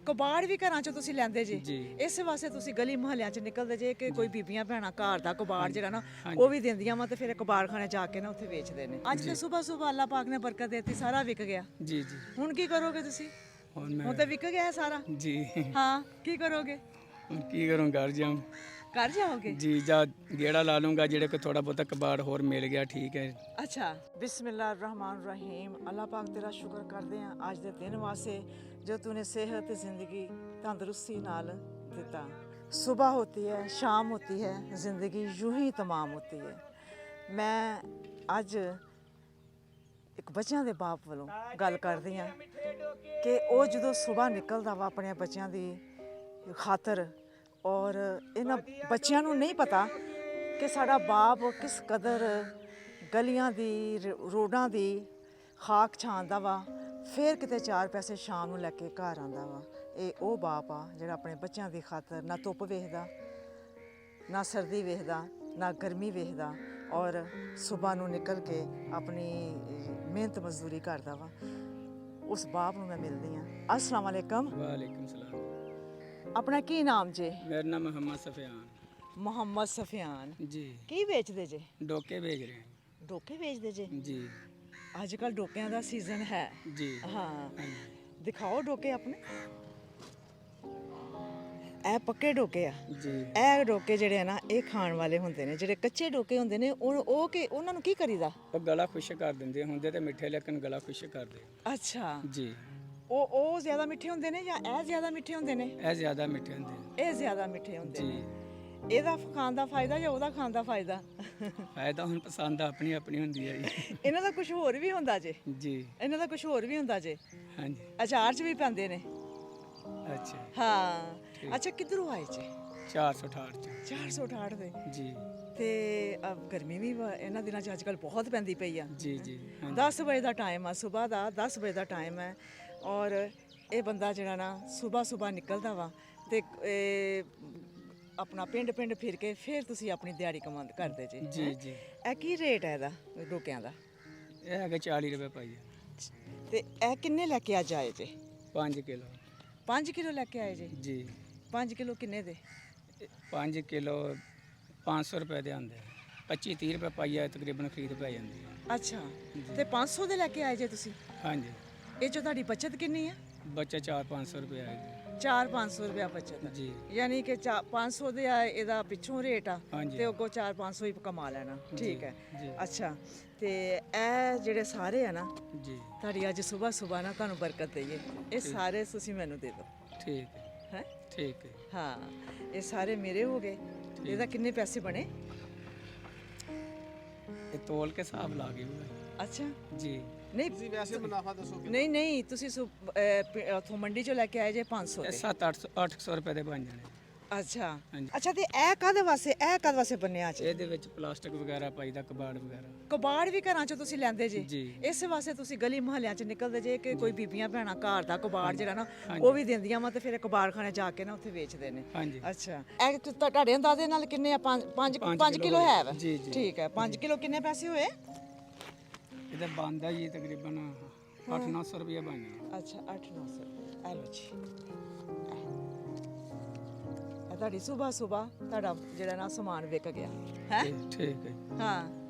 ਕਬਾੜ ਵੀ ਘਰਾਂ ਚੋਂ ਤੁਸੀਂ ਲੈਂਦੇ ਜੇ ਜੀ। ਇਸੇ ਵਾਸਤੇ ਤੁਸੀਂ ਗਲੀ ਮੁਹੱਲਿਆਂ 'ਚ ਨਿਕਲਦੇ ਜੇ ਕਿ ਕੋਈ ਬੀਬੀਆਂ ਭੈਣਾਂ ਘਰ ਦਾ ਕਬਾੜ ਜਿਹੜਾ ਨਾ ਹਾਂਜੀ। ਉਹ ਵੀ ਦਿੰਦੀਆਂ ਵਾ ਤੇ ਫਿਰ ਕਬਾੜਖਾਨੇ ਜਾ ਕੇ ਨਾ ਉੱਥੇ ਵੇਚਦੇ ਨੇ। ਅੱਜ ਤੇ ਸਵੇਰ ਅੱਲਾਹ ਪਾਕ ਨੇ ਬਰਕਤ ਦੇਤੀ, ਸਾਰਾ ਵਿਕ ਗਿਆ। ਜੀ ਜੀ ਹੁਣ ਕੀ ਕਰੋਗੇ ਤੁਸੀਂ? ਹੁਣ ਹੁਣ ਮੈਂ ਤਾਂ ਵਿਕ ਗਿਆ ਹੈ ਸਾਰਾ। ਜੀ ਹਾਂ, ਕੀ ਕਰੋਗੇ? ਹੁਣ ਕੀ ਕਰੂੰ, ਘਰ ਜਾऊं ਘਰ ਜਾਓਗੇ? ਜੀ, ਜਾਂ ਗੇੜਾ ਲਾ ਲੂੰਗਾ ਜਿਹੜੇ ਕੋ ਥੋੜਾ ਬਹੁਤਾ ਕਬਾੜ ਹੋਰ ਮਿਲ ਗਿਆ, ਠੀਕ ਹੈ। ਅੱਛਾ, ਬਿਸਮਿल्लाह रहमान रहीम। अल्लाह पाक तेरा शुक्र करते हैं आज के दिन वास्ते जो तूने सेहत ज़िंदगी तंदुरुस्ती नाल दिता। सुबह होती है, शाम होती है, ज़िंदगी यूं ही तमाम होती है। मैं अज एक बच्चों के बाप वालों गल करदी हाँ कि वो जो सुबह निकलता वा अपने बच्चों की खातर और इन्हां बच्चों नूं नहीं पता कि साडा बाप किस कदर गलियां दी रोडां दी खाक छानदा वा, फिर किते चार पैसे शाम नूं लैके घर आंदा वा। ਇਹ ਉਹ ਬਾਪ ਆ ਜਿਹੜਾ ਆਪਣੇ ਬੱਚਿਆਂ ਦੀ ਖਾਤਰ ਨਾ ਧੁੱਪ ਵੇਖਦਾ, ਨਾ ਸਰਦੀ ਵੇਖਦਾ, ਨਾ ਗਰਮੀ ਵੇਖਦਾ ਔਰ ਸਵੇਰ ਨੂੰ ਨਿਕਲ ਕੇ ਆਪਣੀ ਮਿਹਨਤ ਮਜ਼ਦੂਰੀ ਕਰਦਾ ਵਾ। ਉਸ ਬਾਪ ਨੂੰ ਮੈਂ ਮਿਲਦੀ ਹਾਂ। अस्सलाम वालेकुम। वालेकुम सलाम। ਆਪਣਾ ਕੀ ਨਾਮ ਜੇ? मेरा नाम मोहम्मद सफियान। ਮੁਹੰਮਦ ਸਫਿਆਨ। जी। ਕੀ ਵੇਚਦੇ ਜੇ? डोके भेज रहे हैं। ਡੋਕੇ ਵੇਚਦੇ ਜੇ? जी ਅੱਜ ਕੱਲ ਡੋਕਿਆਂ ਦਾ ਸੀਜ਼ਨ ਹੈ। जी ਹਾਂ, हाँ ਦਿਖਾਓ ਡੋਕੇ ਆਪਣੇ। ਇਹ ਪੱਕੇ ਡੋਕੇ ਆ। जी ਇਹ ਡੋਕੇ ਜਿਹੜੇ ਆ ਨਾ ਇਹ ਖਾਣ ਵਾਲੇ ਹੁੰਦੇ ਨੇ। ਜਿਹੜੇ ਕੱਚੇ ਡੋਕੇ ਹੁੰਦੇ ਨੇ ਉਹ ਕਿ ਉਹਨਾਂ ਨੂੰ ਕੀ ਕਰੀਦਾ? ਉਹ ਗਲਾ ਖੁਸ਼ ਕਰ ਦਿੰਦੇ ਹੁੰਦੇ ਤੇ ਮਿੱਠੇ, ਲੇਕਿਨ ਗਲਾ ਖੁਸ਼ ਕਰਦੇ। ਅੱਛਾ, ਜੀ, ਉਹ ਜ਼ਿਆਦਾ ਮਿੱਠੇ ਹੁੰਦੇ ਨੇ ਜਾਂ ਇਹ ਜ਼ਿਆਦਾ ਮਿੱਠੇ ਹੁੰਦੇ ਨੇ? ਇਹ ਜ਼ਿਆਦਾ ਮਿੱਠੇ ਹੁੰਦੇ ਇਹ ਜ਼ਿਆਦਾ ਮਿੱਠੇ ਹੁੰਦੇ ਜੀ। ਨੇ। ਇਹਦਾ ਖਾਣ ਦਾ ਫਾਇਦਾ ਜਾਂ ਉਹਦਾ ਖਾਣ ਦਾ ਫਾਇਦਾ? ਫਾਇਦਾ ਹੁਣ ਪਸੰਦ ਆਪਣੀ ਆਪਣੀ ਹੁੰਦੀ ਹੈ ਜੀ। ਇਹਨਾਂ ਦਾ ਕੁਝ ਹੋਰ ਵੀ ਹੁੰਦਾ ਜੇ? ਜੀ ਇਹਨਾਂ ਦਾ ਕੁਝ ਹੋਰ ਵੀ ਹੁੰਦਾ ਜੇ? ਹਾਂਜੀ। ਅਚਾਰ 'ਚ ਵੀ ਪੈਂਦੇ ਨੇ? ਅੱਛਾ, ਹਾਂ। ਅੱਛਾ, ਕਿੱਧਰੋਂ ਆਏ ਜੇ? 468 ਚ। 468 ਦੇ। ਜੀ ਤੇ ਗਰਮੀ ਵੀ ਇਹਨਾਂ ਦਿਨਾਂ 'ਚ ਅੱਜ ਕੱਲ੍ਹ ਬਹੁਤ ਪੈਂਦੀ ਪਈ ਆ। ਜੀ ਜੀ ਹਾਂਜੀ 10 ਵਜੇ ਦਾ ਟਾਈਮ ਆ, ਸਵੇਰ ਦਾ 10 ਵਜੇ ਦਾ ਟਾਈਮ ਹੈ ਔਰ ਇਹ ਬੰਦਾ ਜਿਹੜਾ ਨਾ ਸਵੇਰ ਨਿਕਲਦਾ ਵਾ ਤੇ ਆਪਣਾ ਪਿੰਡ ਫਿਰ ਕੇ ਫਿਰ ਤੁਸੀਂ ਆਪਣੀ ਦਿਹਾੜੀ ਕਮਾਉਂਦੇ ਕਰਦੇ ਜੇ। ਜੀ ਜੀ। ਇਹ ਕੀ ਰੇਟ ਹੈ ਇਹਦਾ ਡੋਕਿਆਂ ਦਾ? ਇਹ ਹੈਗਾ 40 ਰੁਪਏ ਪਾਈਆ। ਤੇ ਇਹ ਕਿੰਨੇ ਲੈ ਕੇ ਅੱਜ ਆਏ ਜੇ? 5 ਕਿਲੋ। 5 ਕਿਲੋ ਲੈ ਕੇ ਆਏ ਜੇ? ਜੀ 5 ਕਿਲੋ ਕਿੰਨੇ ਦੇ? 5 ਕਿਲੋ 500 ਰੁਪਏ ਦੇ ਆਉਂਦੇ। 25-30 ਰੁਪਏ ਪਾਈਆ ਤਕਰੀਬਨ ਖਰੀਦ ਪੈ ਜਾਂਦੀ ਹੈ। ਅੱਛਾ, ਤੇ 500 ਦੇ ਲੈ ਕੇ ਆਏ ਜੇ ਤੁਸੀਂ? ਹਾਂਜੀ। ਇਹ 'ਚੋਂ ਤੁਹਾਡੀ ਬਚਤ ਕਿੰਨੀ ਹੈ? ਬੱਚਾ 400-500 ਰੁਪਏ ਆਏਗੀ। 400-500 ਰੁਪਇਆ ਬਚਤ ਹੈ। ਜੀ ਯਾਨੀ ਕਿ 500 ਦੇ ਆ ਇਹਦਾ ਪਿੱਛੋਂ ਰੇਟ ਆ ਹਾਂਜੀ। ਤੇ ਅੱਗੋਂ 400-500 ਹੀ ਕਮਾ ਲੈਣਾ। ਠੀਕ ਹੈ। ਜੀ। ਅੱਛਾ, ਤੇ ਇਹ ਜਿਹੜੇ ਸਾਰੇ ਆ ਨਾ ਜੀ ਤੁਹਾਡੀ ਅੱਜ ਸਵੇਰ ਨਾ ਤੁਹਾਨੂੰ ਬਰਕਤ ਦੇਈਏ, ਇਹ ਸਾਰੇ ਤੁਸੀਂ ਮੈਨੂੰ ਦੇ ਦਿਓ। ਠੀਕ ਹੈ। ਹੈ? ਠੀਕ ਹੈ। ਹਾਂ, ਇਹ ਸਾਰੇ ਮੇਰੇ ਹੋ ਗਏ। ਇਹਦਾ ਕਿੰਨੇ ਪੈਸੇ ਬਣੇ? ਇਹ ਤੋਲ ਕੇ ਹਿਸਾਬ ਲਾ ਕੇ ਹੋਇਆ। ਅੱਛਾ, ਜੀ ਨਹੀਂ ਤੁਸੀਂ ਵੈਸੇ ਮੁਨਾਫਾ ਦੱਸੋ ਕਿ ਨਹੀਂ ਤੁਸੀਂ ਉੱਥੋਂ ਮੰਡੀ ਚੋਂ ਲੈ ਕੇ ਆਏ ਜੇ 500 ਇਹ ਦੇ। 700-800 ਰੁਪਏ ਦੇ ਬਣ ਜਾਣੇ। ਅੱਛਾ ਹਾਂਜੀ। ਅੱਛਾ, ਤੇ ਇਹ ਕਾਹਦੇ ਵਾਸਤੇ ਬੰਨਿਆ ਚ? ਇਹਦੇ ਵਿੱਚ ਪਲਾਸਟਿਕ ਵਗੈਰਾ ਪਾਈਦਾ, ਕਬਾੜ ਵਗੈਰਾ। ਕਬਾੜ ਵੀ ਘਰਾਂ ਚੋਂ ਤੁਸੀਂ ਲੈਂਦੇ ਜੇ? ਜੀ। ਇਸੇ ਵਾਸਤੇ ਤੁਸੀਂ ਗਲੀ ਮੁਹੱਲਿਆਂ 'ਚ ਨਿਕਲਦੇ ਜੇ ਕਿ ਕੋਈ ਬੀਬੀਆਂ ਭੈਣਾਂ ਘਰ ਦਾ ਕਬਾੜ ਜਿਹੜਾ ਨਾ ਉਹ ਵੀ ਦਿੰਦੀਆਂ ਵਾ ਤੇ ਫਿਰ ਕਬਾੜਖਾਨੇ ਜਾ ਕੇ ਨਾ ਉੱਥੇ ਵੇਚਦੇ ਨੇ। ਹਾਂਜੀ। ਅੱਛਾ, ਇਹ ਤੁਹਾਡੇ ਅੰਦਾਜ਼ੇ ਨਾਲ ਕਿੰਨੇ ਆ? 5 ਕਿਲੋ ਹੈ ਵਾ? ਜੀ, ਜੀ। ਠੀਕ ਹੈ। 5 ਕਿਲੋ ਕਿੰਨੇ ਪੈਸੇ ਹੋਏ? ਇਹਦਾ ਬਣਦਾ ਜੀ ਤਕਰੀਬਨ 800-900 ਰੁਪਏ ਬਣ ਜਾਣਾ। ਅੱਛਾ, 800-900। ਇਹ ਲਓ ਜੀ, ਇਹ ਤੁਹਾਡੀ ਸਵੇਰ ਤੁਹਾਡਾ ਜਿਹੜਾ ਨਾ ਸਮਾਨ ਵਿਕ ਗਿਆ ਹੈ। ਠੀਕ ਹੈ। ਹਾਂ,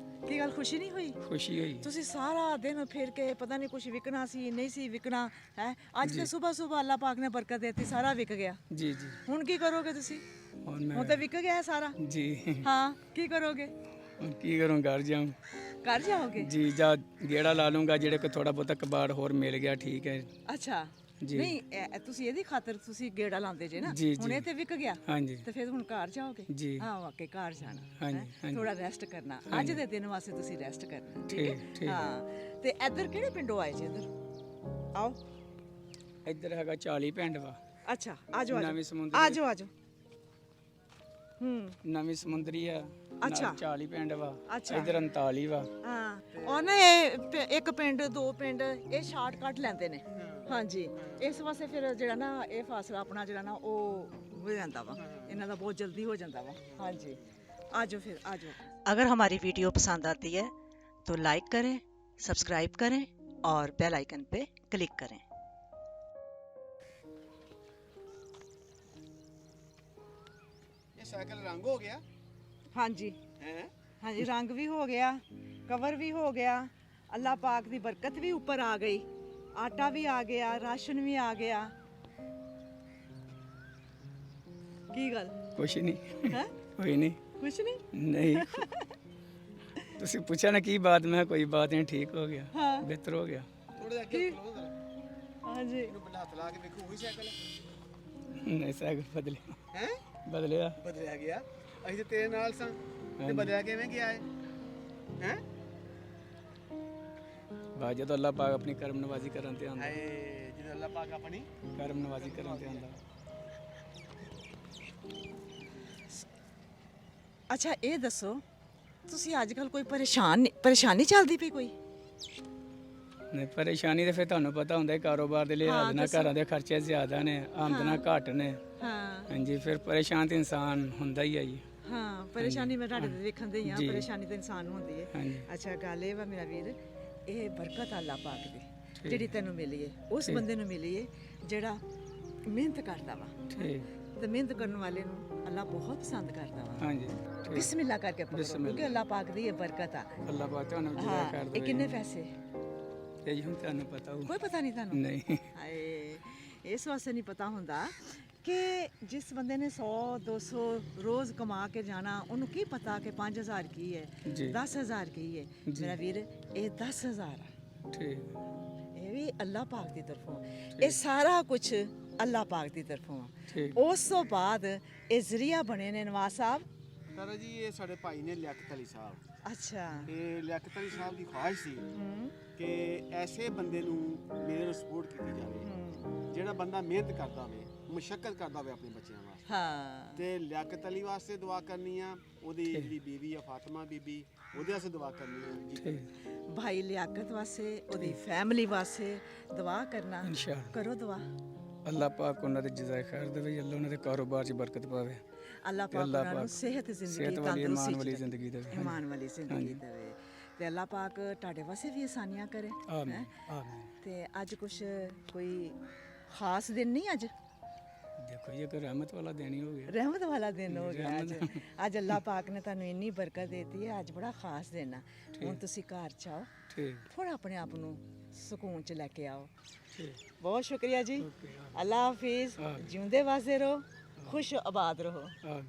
ਕੀ ਗੱਲ ਖੁਸ਼ੀ ਨਹੀਂ ਹੋਈ? ਖੁਸ਼ੀ ਹੋਈ। ਤੁਸੀਂ ਸਾਰਾ ਦਿਨ ਫਿਰ ਕੇ ਪਤਾ ਨਹੀਂ ਕੁਝ ਵਿਕਣਾ ਸੀ ਨਹੀਂ ਸੀ ਵਿਕਣਾ ਹੈ, ਅੱਜ ਤੇ ਸਵੇਰ ਅੱਲਾਹ ਪਾਕ ਨੇ ਬਰਕਤ ਦੇਤੀ, ਸਾਰਾ ਵਿਕ ਗਿਆ। ਜੀ ਜੀ। ਹੁਣ ਕੀ ਕਰੋਗੇ ਤੁਸੀਂ? ਹੁਣ ਹੁਣ ਮੈਂ ਤਾਂ ਵਿਕ ਗਿਆ ਸਾਰਾ। ਜੀ ਹਾਂ, ਕੀ ਕਰੋਗੇ? ਹੁਣ ਕੀ ਕਰੂੰ, ਘਰ ਜਾऊं ਘਰ ਜਾਓਗੇ? ਜੀ, ਜਾਂ ਗੇੜਾ ਲਾ ਲੂੰਗਾ ਜਿਹੜੇ ਕੋ ਥੋੜਾ ਬਹੁਤਾ ਕਬਾੜ ਹੋਰ ਮਿਲ ਗਿਆ, ਠੀਕ ਹੈ। ਅੱਛਾ, ਜੀ। ਨਹੀਂ ਤੁਸੀਂ ਇਹਦੀ ਖਾਤਰ ਤੁਸੀਂ ਗੇੜਾ ਲਾਉਂਦੇ ਜੇ ਨਾ। ਜੀ, ਹੁਣ ਜੀ। ਇਹ ਤੇ ਵਿਕ ਗਿਆ ਹਾਂਜੀ ਤੇ ਫਿਰ ਹੁਣ ਘਰ ਜਾਓਗੇ? ਜੀ। ਹਾਂ, ਵਾਕਈ ਘਰ ਜਾਣਾ। ਹਾਂਜੀ, ਹੈਂ? ਹਾਂਜੀ। ਥੋੜਾ ਰੈਸਟ ਕਰਨਾ ਅੱਜ ਦੇ ਦਿਨ ਵਾਸਤੇ, ਤੁਸੀਂ ਰੈਸਟ ਕਰਨਾ। ਠੀਕ, ਠੀਕ। ਹਾਂ, ਤੇ ਇੱਧਰ ਕਿਹੜੇ ਪਿੰਡੋਂ ਆਏ ਜੀ? ਇੱਧਰ ਆਓ। ਇੱਧਰ ਹੈਗਾ 40 ਪਿੰਡ ਵਾ। ਅੱਛਾ, ਆਜੋ ਨਵੀਂ ਸਮੁੰਦਰੀ। ਆਜੋ। ਨਵੀਂ ਸਮੁੰਦਰੀ ਆ। ਅੱਛਾ। 40 ਪਿੰਡ ਵਾ। ਅੱਛਾ। ਇੱਧਰ 39 ਵਾ। ਹਾਂ, ਔਰ ਨਾ ਇਹ ਇੱਕ ਪਿੰਡ ਦੋ ਪਿੰਡ ਇਹ ਸ਼ਾਰਟਕਟ ਲੈਂਦੇ ਨੇ। ਹਾਂਜੀ, ਇਸ ਵਾਸਤੇ ਫਿਰ ਜਿਹੜਾ ਨਾ ਇਹ ਫਾਸਲਾ ਆਪਣਾ ਜਿਹੜਾ ਨਾ ਉਹ ਹੋ ਜਾਂਦਾ ਵਾ, ਇਹਨਾਂ ਦਾ ਬਹੁਤ ਜਲਦੀ ਹੋ ਜਾਂਦਾ ਵਾ। ਹਾਂਜੀ, आजो फिर आजो। अगर हमारी वीडियो पसंद आती है तो लाइक करें, सब्सक्राइब करें और बेल आइकन पे क्लिक करें। ਸਾਈਕਲ ਰੰਗ ਹੋ ਗਿਆ ਹਾਂਜੀ ਹੈ। ਹਾਂਜੀ, ਰੰਗ ਵੀ ਹੋ ਗਿਆ, ਕਵਰ ਵੀ ਹੋ ਗਿਆ, ਅੱਲਾਹ ਪਾਕ ਦੀ ਬਰਕਤ ਵੀ ਉੱਪਰ ਆ ਗਈ, ਆਟਾ ਵੀ ਆ ਗਿਆ, ਰਾਸ਼ਨ ਵੀ ਆ ਗਿਆ। ਕੀ ਗੱਲ ਕੁਛ ਨਹੀਂ, ਹੈ? ਕੋਈ ਨਹੀਂ। ਕੁਛ ਨਹੀਂ। ਨਹੀਂ ਤੁਸੀਂ ਪੁੱਛਿਆ ਨਾ ਕੀ ਬਾਤ, ਮੈਂ ਕੋਈ ਬਾਤ ਨਹੀਂ, ਠੀਕ ਹੋ ਗਿਆ, ਹਾਂ। ਬਿਹਤਰ ਹੋ ਗਿਆ। ਥੋੜੇ ਜਿਹਾ ਅੱਗੇ ਖਲੋ ਜ਼ਰਾ, ਹਾਂਜੀ ਇਹਨੂੰ ਬੰਦਾ ਹੱਥ ਲਾ ਕੇ ਵੇਖੋ ਉਹੀ ਸਾਈਕਲ ਨਹੀਂ ਸਾਈਕਲ ਬਦਲਿਆ, ਹੈ। ਬਦਲਿਆ। ਬਦਲਿਆ ਗਿਆ, ਅਸੀਂ ਤੇ ਤੇਰੇ ਨਾਲ ਸਾਂ ਤੇ ਬਦਲਿਆ ਕਿਵੇਂ ਗਿਆ ਹੈ ਹੈ। ਬਾ ਜਦੋਂ ਅੱਲਾਹ ਪਾਕ ਆਪਣੀ ਕਰਮ ਨਵਾਜ਼ੀ ਕਰਨ ਤੇ ਆਉਂਦਾ, ਹਾਏ ਜਦੋਂ ਅੱਲਾਹ ਪਾਕ ਆਪਣੀ ਕਰਮ ਨਵਾਜ਼ੀ ਕਰਨ ਤੇ ਆਉਂਦਾ। ਅੱਛਾ ਇਹ ਦੱਸੋ, ਤੁਸੀਂ ਅੱਜ ਕੱਲ ਕੋਈ ਪਰੇਸ਼ਾਨੀ ਚੱਲਦੀ ਪਈ ਕੋਈ? ਨਹੀਂ ਪਰੇਸ਼ਾਨੀ ਤੇ ਫਿਰ ਤੁਹਾਨੂੰ ਪਤਾ ਹੁੰਦਾ ਹੈ, ਕਾਰੋਬਾਰ ਦੇ ਲਿਹਾਜ਼ ਨਾਲ ਘਰਾਂ ਦੇ ਖਰਚੇ ਜ਼ਿਆਦਾ ਨੇ, ਆਮਦਨਾਂ ਘੱਟ ਨੇ। ਹਾਂ ਹਾਂਜੀ, ਫਿਰ ਪਰੇਸ਼ਾਨ ਤੇ ਇਨਸਾਨ ਹੁੰਦਾ ਹੀ ਆ ਜੀ। ਹਾਂ, ਪਰੇਸ਼ਾਨੀ ਮੈਂ ਤੁਹਾਡੇ ਤੇ ਵੇਖਣ ਦੀ ਆ, ਜੀ। ਪਰੇਸ਼ਾਨੀ ਤਾਂ ਇਨਸਾਨ ਨੂੰ ਹੁੰਦੀ ਹੈ। ਹਾਂਜੀ ਅੱਛਾ ਗੱਲ ਇਹ ਵਾ ਮੇਰਾ ਵੀਰ, ਇਹ ਬਰਕਤ ਆ ਅੱਲਾਹ ਪਾਕ ਦੀ ਠੀਕ। ਜਿਹੜੀ ਤੈਨੂੰ ਮਿਲੀ ਹੈ, ਉਸ ਠੀਕ। ਬੰਦੇ ਨੂੰ ਮਿਲੀ ਹੈ ਜਿਹੜਾ ਮਿਹਨਤ ਕਰਦਾ ਵਾ, ਠੀਕ। ਤੇ ਮਿਹਨਤ ਕਰਨ ਵਾਲੇ ਨੂੰ ਅੱਲਾਹ ਬਹੁਤ ਪਸੰਦ ਕਰਦਾ ਵਾ। ਹਾਂਜੀ ਠੀਕ। ਬਿਸਮਿਲ੍ਲਾ ਕਰਕੇ ਪਕੜੋ, ਬਿਸਮਿਲ੍ਲਾ। ਕਿਉਂਕਿ ਅੱਲਾਹ ਪਾਕ ਦੀ ਇਹ ਬਰਕਤ ਆ। ਅੱਲਾਹ ਪਾਕ ਤੁਹਾਨੂੰ ਹਾਂ, ਜਜ਼ਾ ਕਰ ਇਹ ਦੇਵੇ। ਕਿੰਨੇ ਪੈਸੇ? ਇਹ ਜੀ ਹੁਣ ਤੁਹਾਨੂੰ ਪਤਾ ਹੋ। ਕੋਈ ਪਤਾ ਨਹੀਂ ਤੁਹਾਨੂੰ? ਨਹੀਂ ਹਾਏ, ਇਸ ਵਾਸਤੇ ਨਹੀਂ ਪਤਾ ਹੁੰਦਾ ਕਿ ਜਿਸ ਬੰਦੇ ਨੇ 100 200 ਰੋਜ਼ ਕਮਾ ਕੇ ਜਾਣਾ, ਉਹਨੂੰ ਕੀ ਪਤਾ ਕਿ 5000 ਕੀ ਹੈ, ਜੀ 10000 ਕੀ ਹੈ। ਜੀ। ਮੇਰਾ ਵੀਰ, ਇਹ 10000 ਆ, ਠੀਕ ਇਹ ਵੀ ਅੱਲਾਹ ਪਾਕ ਦੀ ਤਰਫੋਂ। ਇਹ ਸਾਰਾ ਕੁਝ ਅੱਲਾਹ ਪਾਕ ਦੀ ਤਰਫੋਂ ਆ। ਠੀਕ। ਉਸ ਤੋਂ ਬਾਅਦ ਇਹ ਜ਼ਰੀਆ ਬਣੇ ਨੇ ਨਵਾਜ਼ ਸਾਹਿਬ। ਸਾਰਾ ਜੀ ਇਹ ਸਾਡੇ ਭਾਈ ਨੇ ਲਿਆਕਤ ਅਲੀ ਸਾਹਿਬ, ਅੱਛਾ। ਇਹ ਲਿਆਕਤ ਅਲੀ ਸਾਹਿਬ ਦੀ ਖੁਆਇਸ਼ ਸੀ ਹੂੰ ਕਿ ਐਸੇ ਬੰਦੇ ਨੂੰ ਮੇਰੇ ਨੂੰ ਸਪੋਰਟ ਕੀਤੀ ਜਾਵੇ, ਹੂੰ, ਜਿਹੜਾ ਬੰਦਾ ਮਿਹਨਤ ਕਰਦਾ ਹੋਵੇ, ਮੁਸ਼ੱਕਤ ਕਰਦਾ ਹੋਵੇ ਆਪਣੇ ਬੱਚਿਆਂ ਵਾਸਤੇ। ਹਾਂ ਤੇ ਲਿਆਕਤ ਅਲੀ ਵਾਸਤੇ ਦੁਆ ਕਰਨੀ ਆ, ਉਹਦੀ ਜਿਹੜੀ ਬੀਵੀ ਆ ਫਾਤਿਮਾ ਬੀਬੀ, ਉਹਦੇ ਵਾਸਤੇ ਦੁਆ ਕਰਨੀ ਆ ਜੀ। ਠੀਕ ਭਾਈ ਲਿਆਕਤ ਵਾਸਤੇ, ਉਹਦੀ ਫੈਮਿਲੀ ਵਾਸਤੇ ਦੁਆ ਕਰਨਾ। ਇਨਸ਼ਾਅੱਲਾ। ਕਰੋ ਦੁਆ। ਅੱਲਾਹ ਪਾਕ ਉਹਨਾਂ ਦੇ ਜਜ਼ਾ ਖੈਰ ਦੇਵੇ, ਅੱਲਾਹ ਉਹਨਾਂ ਦੇ ਕਾਰੋਬਾਰ 'ਚ ਬਰਕਤ ਪਾਵੇ, ਅੱਲਾਹ ਪਾਕ ਅੱਲਾਹ ਉਹਨਾਂ ਨੂੰ ਪਾਕ ਸਿਹਤ ਜ਼ਿੰਦਗੀ, ਸਿਹਤ ਵਾਲੀ ਇਮਾਨ ਤੰਦਰੁਸਤੀ ਵਾਲੀ ਚ ਜ਼ਿੰਦਗੀ ਦੇਵੇ। ਇਮਾਨ ਵਾਲੀ ਜ਼ਿੰਦਗੀ ਹਾਂਜੀ। ਦੇਵੇ, ਤੇ ਅੱਲਾਹ ਪਾਕ ਤੁਹਾਡੇ ਵਾਸਤੇ ਵੀ ਆਸਾਨੀਆਂ ਕਰੇ। ਆਮੀਨ ਹੈਂ? ਆਮੀਨ। ਤੇ ਅੱਜ ਕੁਛ ਕੋਈ ਖਾਸ ਦਿਨ ਨਹੀਂ ਅੱਜ? ਦੇਖੋ ਇਹ ਕੋਈ ਰਹਿਮਤ ਵਾਲਾ ਦਿਨ ਹੀ ਹੋ ਗਿਆ। ਰਹਿਮਤ ਵਾਲਾ ਦਿਨ ਹੋ ਗਿਆ ਅੱਜ। ਰਹਿਮਤ। ਅੱਜ ਅੱਲਾਹ ਪਾਕ ਨੇ ਤੁਹਾਨੂੰ ਇੰਨੀ ਬਰਕਤ ਦੇਤੀ ਹੈ, ਅੱਜ ਬੜਾ ਖਾਸ ਦਿਨ ਆ। ਹੁਣ ਤੁਸੀਂ ਘਰ ਚ ਆਓ, ਠੀਕ ਥੋੜਾ ਆਪਣੇ ਆਪ ਨੂੰ ਸਕੂਨ ਚ ਲੈ ਕੇ ਆਓ। ਠੀਕ ਬਹੁਤ ਸ਼ੁਕਰੀਆ ਜੀ। ਓਕੇ ਅੱਲਾਹ ਹਾਫਿਜ਼। ਆਮੀਨ। ਜਿਉਂਦੇ ਵਾਸਤੇ ਰਹੋ, ਖੁਸ਼ ਆਬਾਦ ਰਹੋ। ਆਮੀਨ।